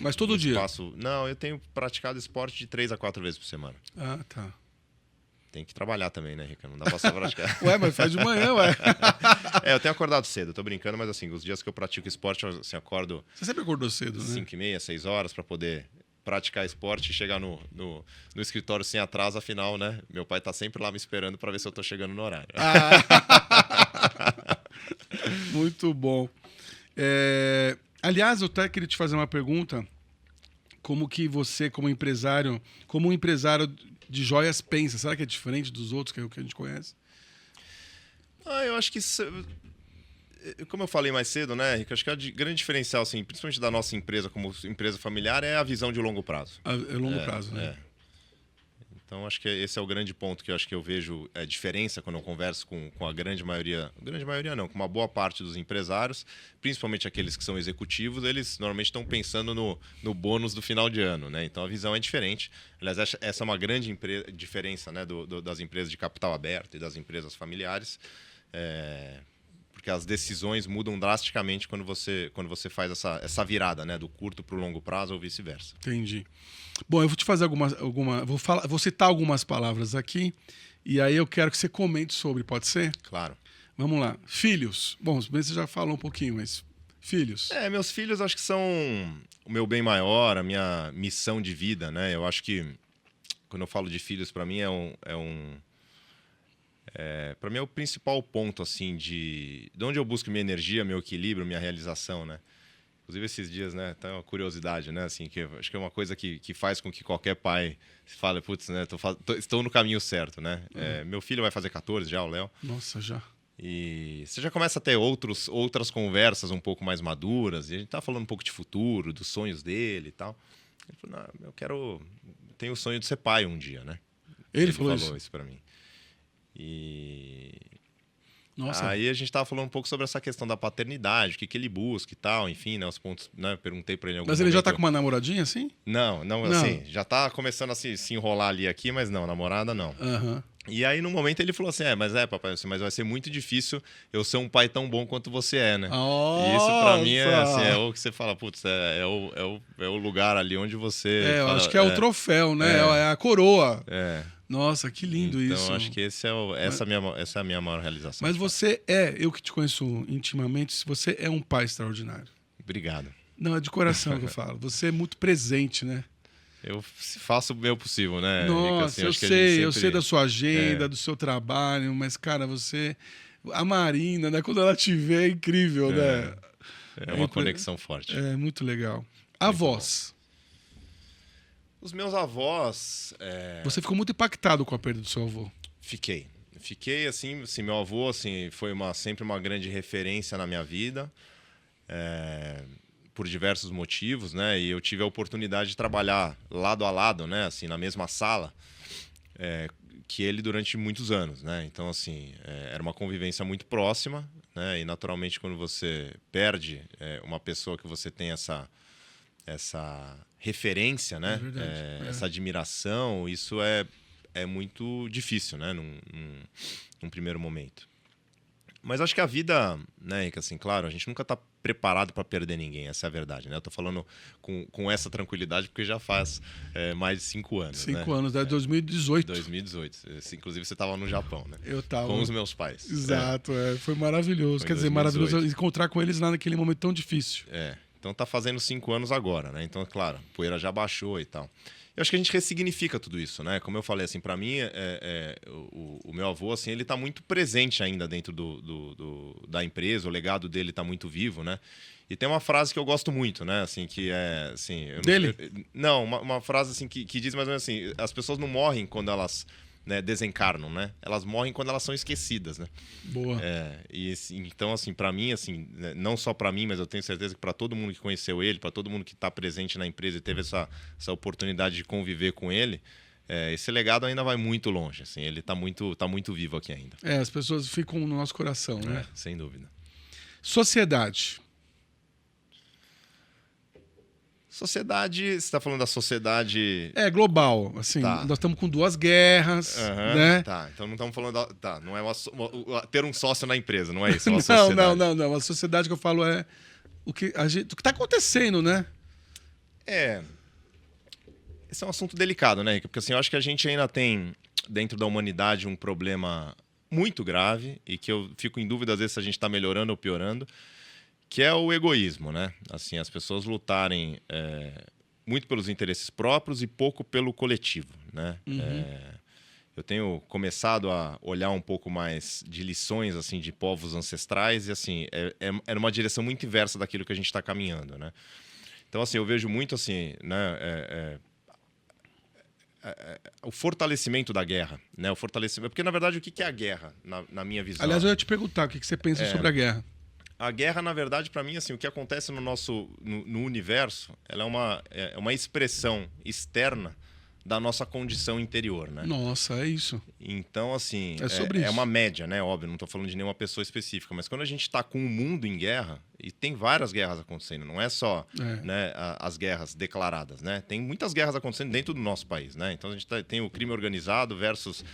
Mas todo dia? Não, eu tenho praticado esporte de 3 a 4 vezes por semana. Ah, tá. Tem que trabalhar também, né, Rica? Não dá pra só praticar. Ué, mas faz de manhã, ué. Eu tenho acordado cedo, tô brincando, mas assim, os dias que eu pratico esporte, eu acordo... Você sempre acordou cedo, né? 5h30, 6 horas pra poder praticar esporte e chegar no escritório sem atraso, afinal, né? Meu pai tá sempre lá me esperando pra ver se eu tô chegando no horário. Muito bom. Aliás, eu até queria te fazer uma pergunta. Como que você, como um empresário de joias pensa? Será que é diferente dos outros que a gente conhece? Eu acho que, como eu falei mais cedo, né, Rico? Acho que o grande diferencial, assim, principalmente da nossa empresa como empresa familiar, é a visão de longo prazo. É longo prazo, né? Então, acho que esse é o grande ponto que eu vejo a diferença quando eu converso com a grande maioria não, com uma boa parte dos empresários, principalmente aqueles que são executivos, eles normalmente estão pensando no bônus do final de ano, né? Então, a visão é diferente. Aliás, essa é uma grande diferença, né, das empresas de capital aberto e das empresas familiares, porque as decisões mudam drasticamente quando você faz essa virada, né, do curto para o longo prazo ou vice-versa. Entendi. Bom, eu vou te fazer vou citar algumas palavras aqui e aí eu quero que você comente sobre, pode ser? Claro. Vamos lá. Filhos. Bom, você já falou um pouquinho, mas Filhos. Meus filhos acho que são o meu bem maior, a minha missão de vida, né? Eu acho que quando eu falo de filhos, para mim para mim é o principal ponto assim de onde eu busco minha energia, meu equilíbrio, minha realização, né? Inclusive esses dias, né, tem uma curiosidade, né, assim, que eu acho que é uma coisa que faz com que qualquer pai se fale, putz, né, estou no caminho certo, né? Meu filho vai fazer 14 já, o Léo. Nossa, já. E você já começa a ter outras conversas um pouco mais maduras, e a gente tá falando um pouco de futuro, dos sonhos dele e tal. Ele falou, não, tenho o sonho de ser pai um dia, né? Ele falou isso pra mim. E Nossa. aí a gente tava falando um pouco sobre essa questão da paternidade, o que ele busca e tal, enfim, né, os pontos, né, perguntei pra ele em algum Mas ele já momento. tá com uma namoradinha, assim? Não, assim, já tá começando a se enrolar ali aqui, mas não, namorada não. Aham. E aí, no momento, ele falou assim, papai, mas vai ser muito difícil eu ser um pai tão bom quanto você é, né? E isso, pra mim, é o que você fala, putz, é o lugar ali onde você... eu fala, acho que é o troféu, né? É a coroa. Nossa, que lindo isso. Então, acho que essa é a minha maior realização. Mas eu que te conheço intimamente, você é um pai extraordinário. Obrigado. Não, é de coração que eu falo. Você é muito presente, né? Eu faço o meu possível, né? Nossa, Rica, assim, eu sei da sua agenda, do seu trabalho, mas, cara, a Marina, né? Quando ela te vê, é incrível, né? É uma conexão forte. É muito legal. Avós. Os meus avós... Você ficou muito impactado com a perda do seu avô. Fiquei, assim, meu avô, assim, foi sempre uma grande referência na minha vida. Por diversos motivos, né? E eu tive a oportunidade de trabalhar lado a lado, né? Assim, na mesma sala que ele durante muitos anos, né? Então, assim, era uma convivência muito próxima, né? E, naturalmente, quando você perde uma pessoa que você tem essa referência, né? Essa admiração, isso é muito difícil, né? Num primeiro momento. Mas acho que a vida, né, que assim, claro, a gente nunca está preparado para perder ninguém, essa é a verdade, né? Eu tô falando com essa tranquilidade porque já faz mais de 5 anos, 5 anos, né? 2018. 2018. Inclusive, você estava no Japão, né? Eu estava. Com os meus pais. Exato, foi maravilhoso. Quer dizer, maravilhoso encontrar com eles lá naquele momento tão difícil. Então tá fazendo 5 anos agora, né? Então, claro, a poeira já baixou e tal. Eu acho que a gente ressignifica tudo isso, né? Como eu falei, assim, para mim, o meu avô, assim, ele tá muito presente ainda dentro da empresa, o legado dele tá muito vivo, né? E tem uma frase que eu gosto muito, né? Assim, que é, assim... Dele? Não, uma frase, assim, que diz mais ou menos assim, as pessoas não morrem quando elas... né, desencarnam, né? Elas morrem quando elas são esquecidas, né? Boa. Então, assim, para mim, assim, né, não só para mim, mas eu tenho certeza que para todo mundo que conheceu ele, para todo mundo que está presente na empresa e teve essa oportunidade de conviver com ele, esse legado ainda vai muito longe, assim, ele tá muito vivo aqui ainda. As pessoas ficam no nosso coração, né? Sem dúvida. Sociedade. Sociedade, você está falando da sociedade... global, assim, tá. Nós estamos com 2 guerras, né? Tá, então não estamos falando não é ter um sócio na empresa, não é isso? Não, a sociedade que eu falo é o que está acontecendo, né? Esse é um assunto delicado, né, Rica? Porque assim, eu acho que a gente ainda tem, dentro da humanidade, um problema muito grave e que eu fico em dúvida, às vezes, se a gente está melhorando ou piorando, que é o egoísmo, né? Assim, as pessoas lutarem muito pelos interesses próprios e pouco pelo coletivo, né? Eu tenho começado a olhar um pouco mais de lições assim de povos ancestrais e assim é numa direção muito inversa daquilo que a gente está caminhando, né? Então assim eu vejo muito assim, né? O fortalecimento da guerra, né? O fortalecimento, porque na verdade o que é a guerra na minha visão? Aliás, eu ia te perguntar o que você pensa sobre a guerra. A guerra, na verdade, para mim, assim, o que acontece no universo, ela é uma expressão externa da nossa condição interior, né? Nossa, é isso. Então, assim, sobre isso. É uma média, né? Óbvio, não estou falando de nenhuma pessoa específica, mas quando a gente está com o mundo em guerra, e tem várias guerras acontecendo, não é só né, as guerras declaradas, né? Tem muitas guerras acontecendo dentro do nosso país, né? Então a gente tem o crime organizado versus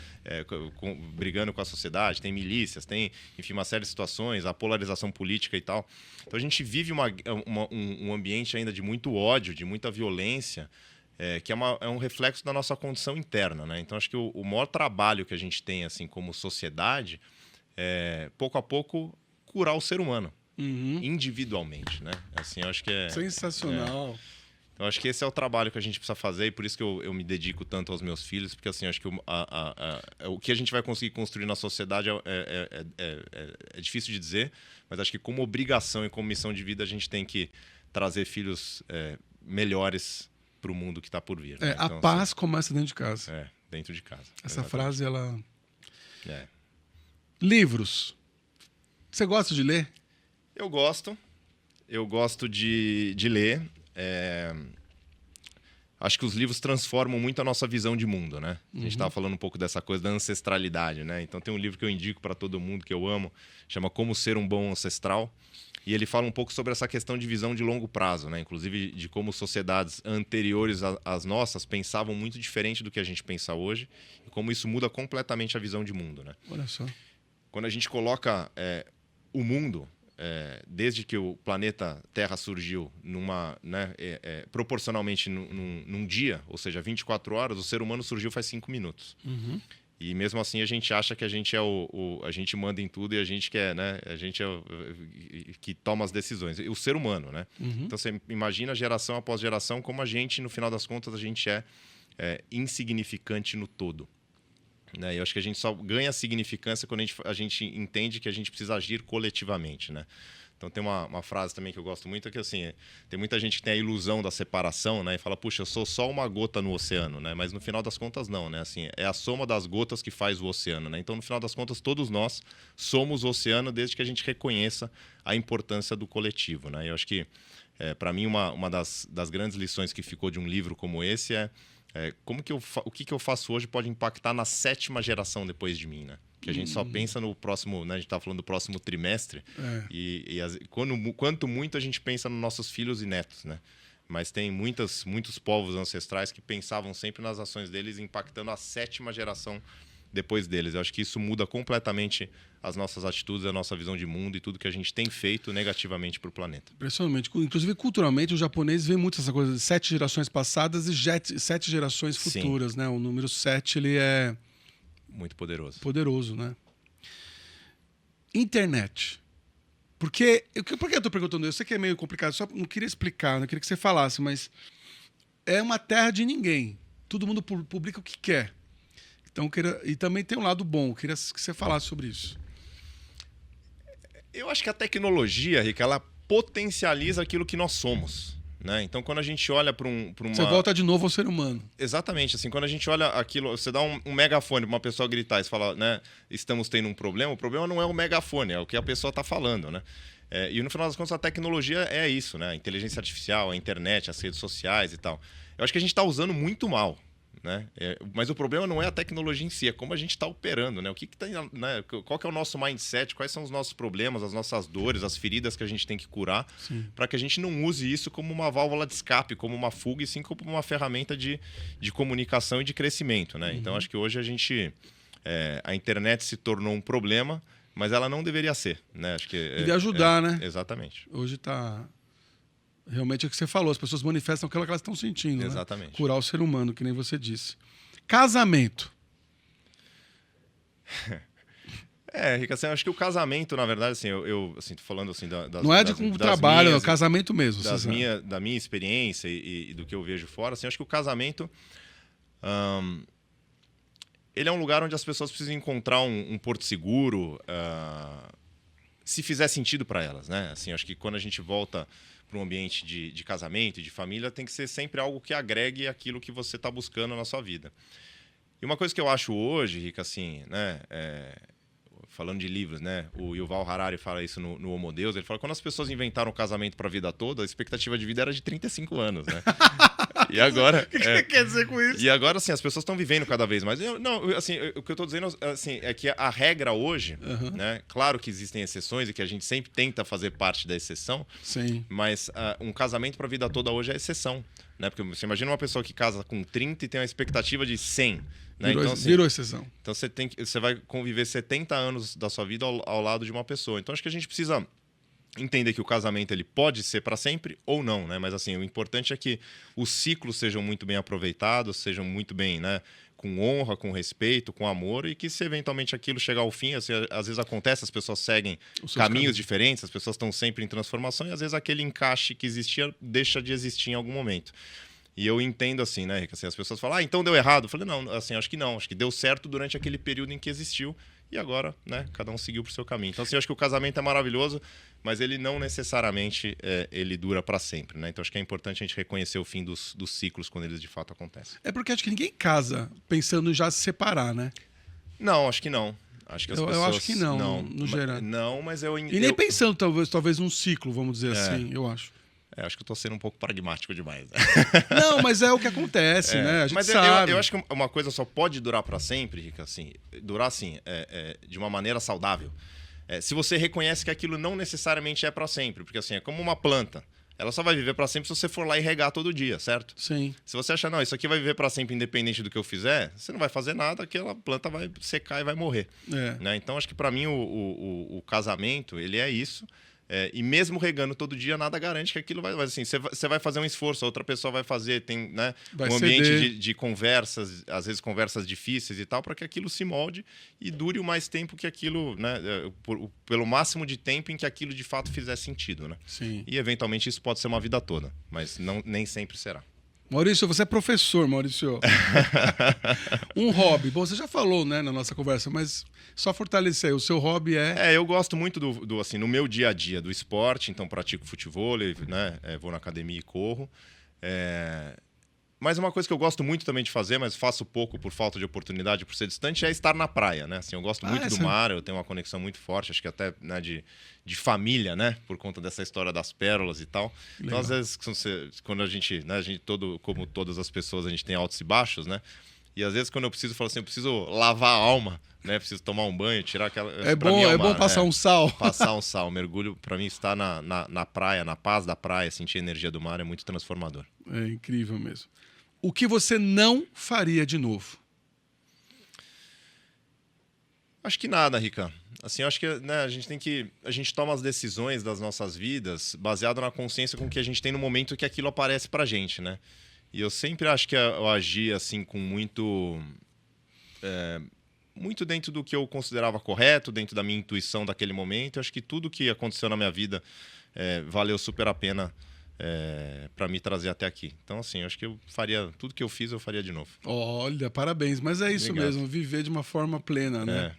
brigando com a sociedade, tem milícias, tem, enfim, uma série de situações, a polarização política e tal. Então a gente vive um ambiente ainda de muito ódio, de muita violência, que é um reflexo da nossa condição interna, né? Então, acho que o maior trabalho que a gente tem, assim, como sociedade, pouco a pouco, curar o ser humano, individualmente, né? Assim, eu acho que é... Sensacional. Eu acho que esse é o trabalho que a gente precisa fazer e por isso que eu me dedico tanto aos meus filhos, porque assim, eu acho que o que a gente vai conseguir construir na sociedade é difícil de dizer, mas acho que como obrigação e como missão de vida a gente tem que trazer filhos melhores para o mundo que está por vir. Né? A então, paz assim, começa dentro de casa. Dentro de casa. Essa Exatamente. frase, ela... Livros. Você gosta de ler? Eu gosto de ler. Acho que os livros transformam muito a nossa visão de mundo, né? A gente estava falando um pouco dessa coisa da ancestralidade, né? Então tem um livro que eu indico para todo mundo que eu amo, chama Como Ser um Bom Ancestral, e ele fala um pouco sobre essa questão de visão de longo prazo, né? Inclusive de como sociedades anteriores às nossas pensavam muito diferente do que a gente pensa hoje, e como isso muda completamente a visão de mundo, né? Olha só. Quando a gente coloca o mundo... desde que o planeta Terra surgiu proporcionalmente num dia, ou seja, 24 horas, o ser humano surgiu faz 5 minutos. E mesmo assim a gente acha que a gente a gente manda em tudo e a gente quer, né? A gente que toma as decisões. E o ser humano, né? Então você imagina geração após geração como a gente, no final das contas, a gente é insignificante no todo. Né? E eu acho que a gente só ganha significância quando a gente entende que a gente precisa agir coletivamente, né? Então tem uma frase também que eu gosto muito, que assim, tem muita gente que tem a ilusão da separação, né? E fala, puxa, eu sou só uma gota no oceano, né? Mas no final das contas não, né? Assim, é a soma das gotas que faz o oceano, né? Então no final das contas todos nós somos o oceano desde que a gente reconheça a importância do coletivo, né? E eu acho que, para mim, uma das grandes lições que ficou de um livro como esse como que o que eu faço hoje pode impactar na 7ª geração depois de mim, né? Que a gente só pensa no próximo, né? A gente tá falando do próximo trimestre quanto muito a gente pensa nos nossos filhos e netos, né? Mas tem muitos povos ancestrais que pensavam sempre nas ações deles impactando a 7ª geração depois deles. Eu acho que isso muda completamente as nossas atitudes, a nossa visão de mundo e tudo que a gente tem feito negativamente para o planeta. Impressionante. Inclusive, culturalmente, os japoneses veem muito essa coisa de 7 gerações passadas e 7 gerações futuras, né? O número 7, ele é... muito poderoso. Poderoso, né? Internet. Por que eu estou perguntando isso? Eu sei que é meio complicado, só não queria explicar, não queria que você falasse, mas é uma terra de ninguém. Todo mundo publica o que quer. Então, e também tem um lado bom. Eu queria que você falasse sobre isso. Eu acho que a tecnologia, Rica, ela potencializa aquilo que nós somos. Né? Então, quando a gente olha para uma... Você volta de novo ao ser humano. Exatamente. Assim, quando a gente olha aquilo, você dá um megafone para uma pessoa gritar e você fala, né, estamos tendo um problema, o problema não é o megafone, é o que a pessoa está falando. Né? E no final das contas, a tecnologia é isso, né? A inteligência artificial, a internet, as redes sociais e tal. Eu acho que a gente está usando muito mal. Né? Mas o problema não é a tecnologia em si, é como a gente está operando, né? Né? Qual que é o nosso mindset, quais são os nossos problemas, as nossas dores, as feridas que a gente tem que curar, para que a gente não use isso como uma válvula de escape, como uma fuga, e sim como uma ferramenta de comunicação e de crescimento. Né? Então acho que hoje a internet se tornou um problema, mas ela não deveria ser. Né? Acho que e de ajudar, né? Exatamente. Hoje está... Realmente é o que você falou, as pessoas manifestam aquilo que elas estão sentindo. Exatamente. Né? Curar o ser humano, que nem você disse. Casamento. Rica, assim, eu acho que o casamento, na verdade, assim, eu assim, tô falando assim das... Não é de um trabalho, é o casamento mesmo. Da minha experiência e do que eu vejo fora, assim, eu acho que o casamento... ele é um lugar onde as pessoas precisam encontrar um porto seguro, se fizer sentido para elas, né? Assim, acho que quando a gente volta para um ambiente de casamento e de família, tem que ser sempre algo que agregue aquilo que você está buscando na sua vida. E uma coisa que eu acho hoje, Rica, assim, né? Falando de livros, né? O Yuval Harari fala isso no Homo Deus. Ele fala que quando as pessoas inventaram o casamento para a vida toda, a expectativa de vida era de 35 anos, né? E agora... O que você quer dizer com isso? E agora, assim, as pessoas estão vivendo cada vez mais. O que eu estou dizendo assim, é que a regra hoje, né? Claro que existem exceções e que a gente sempre tenta fazer parte da exceção. Sim. Mas um casamento para a vida toda hoje é exceção. Né? Porque você imagina uma pessoa que casa com 30 e tem uma expectativa de 100. Né? Virou exceção. Então você vai conviver 70 anos da sua vida ao lado de uma pessoa. Então acho que a gente precisa entender que o casamento ele pode ser para sempre ou não, né? Mas assim, o importante é que os ciclos sejam muito bem aproveitados, sejam muito bem, né, com honra, com respeito, com amor, e que se eventualmente aquilo chegar ao fim, assim, às vezes acontece, as pessoas seguem caminhos diferentes, as pessoas estão sempre em transformação, e às vezes aquele encaixe que existia deixa de existir em algum momento. E eu entendo assim, né, Rica? Assim, as pessoas falam, então deu errado. Eu falei, não, assim, acho que não. Acho que deu certo durante aquele período em que existiu. E agora, né, cada um seguiu pro seu caminho. Então, assim, eu acho que o casamento é maravilhoso, mas ele não necessariamente ele dura para sempre, né? Então, acho que é importante a gente reconhecer o fim dos ciclos quando eles de fato acontecem. É porque acho que ninguém casa pensando em já se separar, né? Não, acho que não. Acho que as pessoas... Eu acho que não, no geral. Não, mas eu... E nem pensando, talvez num ciclo, vamos dizer assim, eu acho. Acho que eu tô sendo um pouco pragmático demais. Não, mas é o que acontece, né? A gente mas sabe. eu acho que uma coisa só pode durar para sempre, Rica, assim, durar assim, de uma maneira saudável. Se você reconhece que aquilo não necessariamente é para sempre, porque assim, é como uma planta. Ela só vai viver para sempre se você for lá e regar todo dia, certo? Sim. Se você achar, não, isso aqui vai viver para sempre independente do que eu fizer, você não vai fazer nada, aquela planta vai secar e vai morrer. Né? Então, acho que para mim o casamento, ele é isso. E mesmo regando todo dia, nada garante que aquilo vai... Assim, você vai fazer um esforço, a outra pessoa vai fazer, tem, né, um ambiente de conversas, às vezes conversas difíceis e tal, para que aquilo se molde e dure o mais tempo que aquilo, né, pelo máximo de tempo em que aquilo de fato fizer sentido, né? Sim. E eventualmente isso pode ser uma vida toda, mas nem sempre será. Maurício, você é professor, Maurício. Um hobby. Bom, você já falou, né, na nossa conversa, mas só fortalecer. O seu hobby eu gosto muito do assim, no meu dia a dia, do esporte. Então, pratico futebol, né? Vou na academia e corro. Mas uma coisa que eu gosto muito também de fazer, mas faço pouco por falta de oportunidade, por ser distante, é estar na praia, né? Assim, eu gosto muito do mar, eu tenho uma conexão muito forte, acho que até, né, de família, né? Por conta dessa história das pérolas e tal. Legal. Então, às vezes, quando a gente, né, como todas as pessoas, a gente tem altos e baixos, né? E às vezes, quando eu preciso, eu falo assim, eu preciso lavar a alma, né? Preciso tomar um banho, tirar aquela... É bom passar um sal. Passar um sal. Mergulho, para mim, estar na praia, na paz da praia, sentir a energia do mar é muito transformador. É incrível mesmo. O que você não faria de novo? Acho que nada, Rica. Assim, acho que, né, a gente toma as decisões das nossas vidas baseado na consciência com que a gente tem no momento que aquilo aparece pra gente, né? E eu sempre acho que eu agi assim com muito dentro do que eu considerava correto, dentro da minha intuição daquele momento. Eu acho que tudo que aconteceu na minha vida valeu super a pena para me trazer até aqui. Então, assim, eu acho que eu faria tudo que eu fiz, eu faria de novo. Olha, parabéns. Mas é isso Obrigado. mesmo, viver de uma forma plena, né?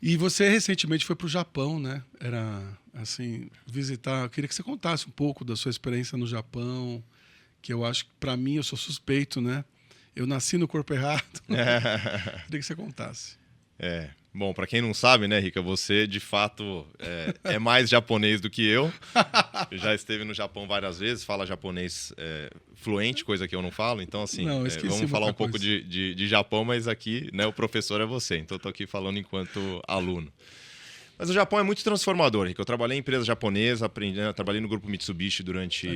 E você recentemente foi para o Japão, né? Era, assim, visitar... Eu queria que você contasse um pouco da sua experiência no Japão, que eu acho que, para mim, eu sou suspeito, né? Eu nasci no corpo errado. Queria que você contasse. Bom, para quem não sabe, né, Rica, você de fato é mais japonês do que eu. Já esteve no Japão várias vezes, fala japonês fluente, coisa que eu não falo. Então, assim, vamos falar um pouco de Japão, mas aqui, né, o professor é você. Então, eu tô aqui falando enquanto aluno. Mas o Japão é muito transformador, Rica. Eu trabalhei em empresa japonesa, trabalhei no grupo Mitsubishi durante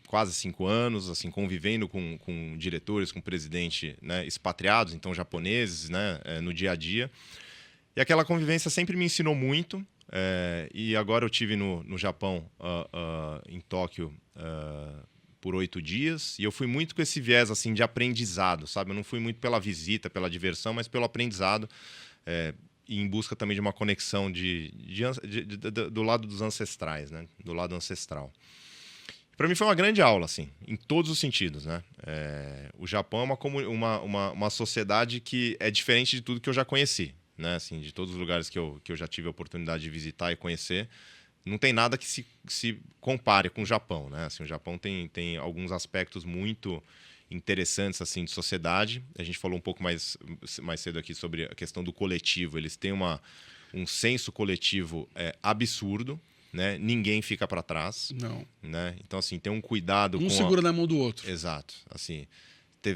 quase 5 anos, assim, convivendo com diretores, com presidente, né, expatriados, então japoneses, né, no dia a dia. E aquela convivência sempre me ensinou muito. E agora eu tive no Japão, em Tóquio, por 8 dias. E eu fui muito com esse viés assim, de aprendizado, sabe? Eu não fui muito pela visita, pela diversão, mas pelo aprendizado. E em busca também de uma conexão do lado dos ancestrais, né? Do lado ancestral. Para mim foi uma grande aula, assim, em todos os sentidos, né? O Japão é uma sociedade que é diferente de tudo que eu já conheci, né? Assim, de todos os lugares que eu já tive a oportunidade de visitar e conhecer, não tem nada que se compare com o Japão, né? Assim, o Japão tem alguns aspectos muito interessantes assim de sociedade. A gente falou um pouco mais cedo aqui sobre a questão do coletivo. Eles têm um senso coletivo absurdo. Né? Ninguém fica para trás. Não. Né? Então, assim, tem um cuidado um segura na mão do outro. Exato. Assim,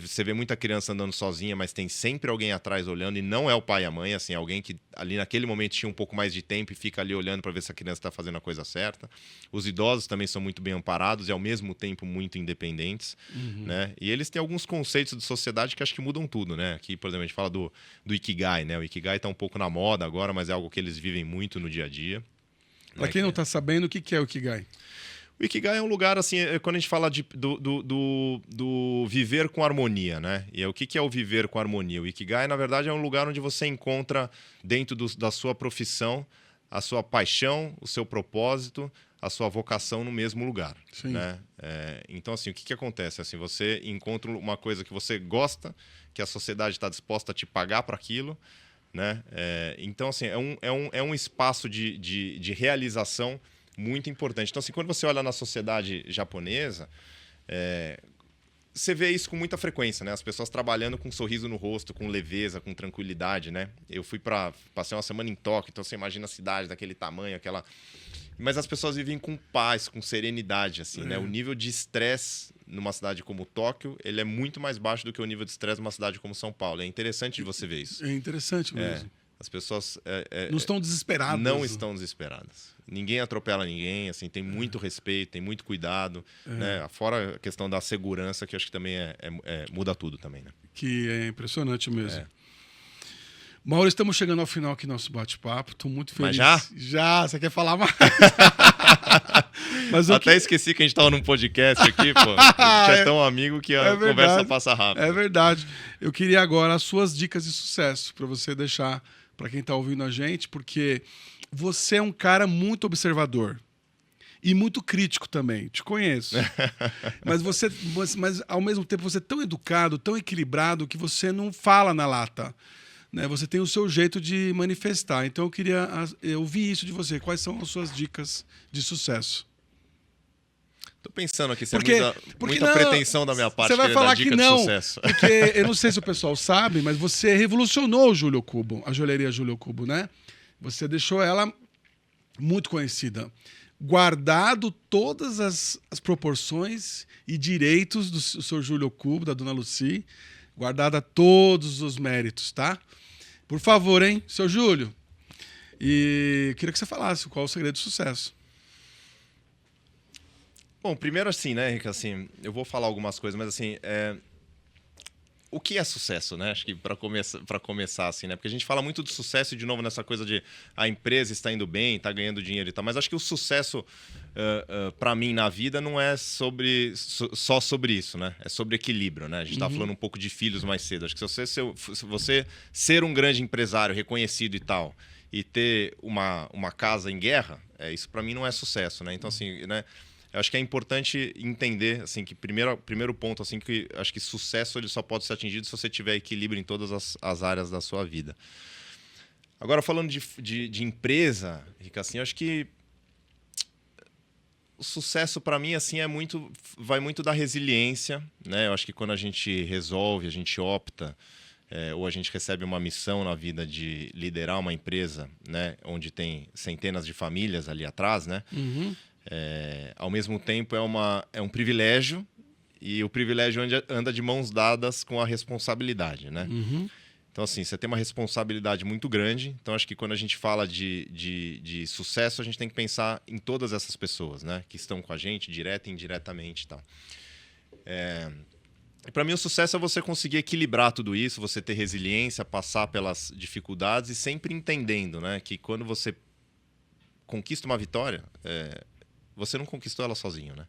você vê muita criança andando sozinha, mas tem sempre alguém atrás olhando, e não é o pai e a mãe, assim, alguém que ali naquele momento tinha um pouco mais de tempo e fica ali olhando para ver se a criança está fazendo a coisa certa. Os idosos também são muito bem amparados e, ao mesmo tempo, muito independentes. Né? E eles têm alguns conceitos de sociedade que acho que mudam tudo. Né? Aqui, por exemplo, a gente fala do Ikigai. Né? O Ikigai está um pouco na moda agora, mas é algo que eles vivem muito no dia a dia. Para quem não está sabendo, o que é o Ikigai? O Ikigai é um lugar, assim, quando a gente fala do viver com harmonia, né? E o que é o viver com harmonia? O Ikigai, na verdade, é um lugar onde você encontra, dentro da sua profissão, a sua paixão, o seu propósito, a sua vocação no mesmo lugar. Sim. Né? Então, assim, o que acontece? Assim, você encontra uma coisa que você gosta, que a sociedade está disposta a te pagar para aquilo, né? Então, assim, é um espaço de realização muito importante. Então, assim, quando você olha na sociedade japonesa, você vê isso com muita frequência, né? As pessoas trabalhando com um sorriso no rosto, com leveza, com tranquilidade, né? Eu passei uma semana em Tóquio, então você imagina a cidade daquele tamanho, aquela... Mas as pessoas vivem com paz, com serenidade, assim, né? O nível de estresse numa cidade como Tóquio, ele é muito mais baixo do que o nível de estresse numa cidade como São Paulo. É interessante de você ver isso. É interessante mesmo. As pessoas... não estão desesperadas. Não estão desesperadas. Ninguém atropela ninguém, assim, tem muito respeito, tem muito cuidado, né? Fora a questão da segurança, que acho que também muda tudo também, né? Que é impressionante mesmo. Mauro, estamos chegando ao final aqui do nosso bate-papo. Estou muito feliz. Mas já? Já, você quer falar mais? Mas Até esqueci que a gente estava num podcast aqui, pô. A gente é tão amigo que a conversa passa rápido. É verdade. Eu queria agora as suas dicas de sucesso para você deixar para quem está ouvindo a gente, porque você é um cara muito observador e muito crítico também. Te conheço. mas ao mesmo tempo você é tão educado, tão equilibrado que você não fala na lata. Né? Você tem o seu jeito de manifestar. Então eu queria ouvir isso de você. Quais são as suas dicas de sucesso? Tô pensando aqui, muita pretensão da minha parte. Você vai falar que não, sucesso. porque eu não sei se o pessoal sabe, mas você revolucionou o Júlio Kubo, a joalheria Júlio Kubo, né? Você deixou ela muito conhecida. Guardado todas as proporções e direitos do seu Júlio Kubo, da dona Lucy, guardada todos os méritos, tá? Por favor, hein, seu Júlio. E queria que você falasse qual é o segredo do sucesso. Bom, primeiro assim, né, Henrique, assim, eu vou falar algumas coisas, mas assim, o que é sucesso, né? Acho que para começar assim, né? Porque a gente fala muito do sucesso, de novo, nessa coisa de a empresa está indo bem, está ganhando dinheiro e tal, mas acho que o sucesso, para mim, na vida, não é só sobre isso, né? É sobre equilíbrio, né? A gente estava falando um pouco de filhos mais cedo. Acho que se você ser um grande empresário reconhecido e tal, e ter uma casa em guerra, isso para mim não é sucesso, né? Então, assim, né? Eu acho que é importante entender, assim, que primeiro ponto, assim, que acho que sucesso ele só pode ser atingido se você tiver equilíbrio em todas as áreas da sua vida. Agora, falando de empresa, Rica, assim, eu acho que o sucesso para mim, assim, vai muito da resiliência, né? Eu acho que quando a gente resolve, a gente opta, ou a gente recebe uma missão na vida de liderar uma empresa, né? Onde tem centenas de famílias ali atrás, né? Ao mesmo tempo é um privilégio, e o privilégio anda de mãos dadas com a responsabilidade, né? Então, assim, você tem uma responsabilidade muito grande. Então, acho que quando a gente fala de sucesso, a gente tem que pensar em todas essas pessoas, né? Que estão com a gente, direta e indiretamente e tal. Para mim, o sucesso é você conseguir equilibrar tudo isso, você ter resiliência, passar pelas dificuldades e sempre entendendo, né? Que quando você conquista uma vitória... você não conquistou ela sozinho, né?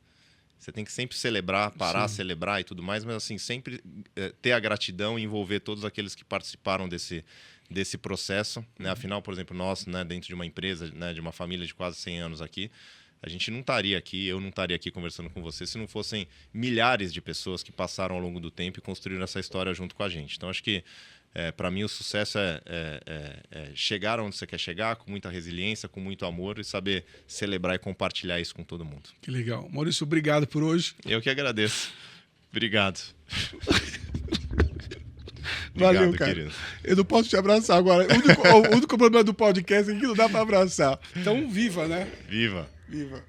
Você tem que sempre celebrar, parar, celebrar e tudo mais, mas assim, sempre ter a gratidão e envolver todos aqueles que participaram desse processo, né? Afinal, por exemplo, nós, né, dentro de uma empresa, né, de uma família de quase 100 anos aqui, a gente não estaria aqui, eu não estaria aqui conversando com você se não fossem milhares de pessoas que passaram ao longo do tempo e construíram essa história junto com a gente. Então, acho que para mim o sucesso é chegar onde você quer chegar, com muita resiliência, com muito amor e saber celebrar e compartilhar isso com todo mundo. Que legal. Maurício, obrigado por hoje. Eu que agradeço. Obrigado. Valeu, obrigado, cara. Querido. Eu não posso te abraçar agora. O único problema do podcast é que não dá para abraçar. Então, viva, né? Viva. Viva.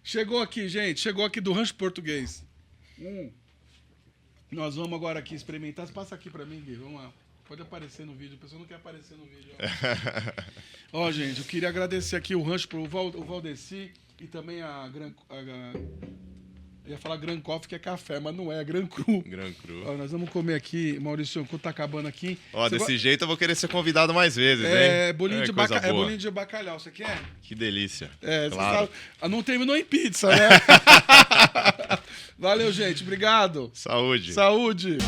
Chegou aqui, gente. Chegou aqui do Rancho Português. Nós vamos agora aqui experimentar. Passa aqui pra mim, Gui. Vamos lá. Pode aparecer no vídeo. A pessoa não quer aparecer no vídeo. Ó, gente, eu queria agradecer aqui o Rancho pro o Valdeci e também a Eu ia falar Gran Coffee, que é café, mas não é Gran Cru. Gran Cru. Ó, nós vamos comer aqui, Maurício, enquanto tá acabando aqui. Ó, Você desse jeito eu vou querer ser convidado mais vezes, hein? É bolinho, Coisa boa. bolinho de bacalhau, você quer? Que delícia. É, Claro. você sabe, não terminou em pizza, né? Valeu, gente. Obrigado. Saúde. Saúde.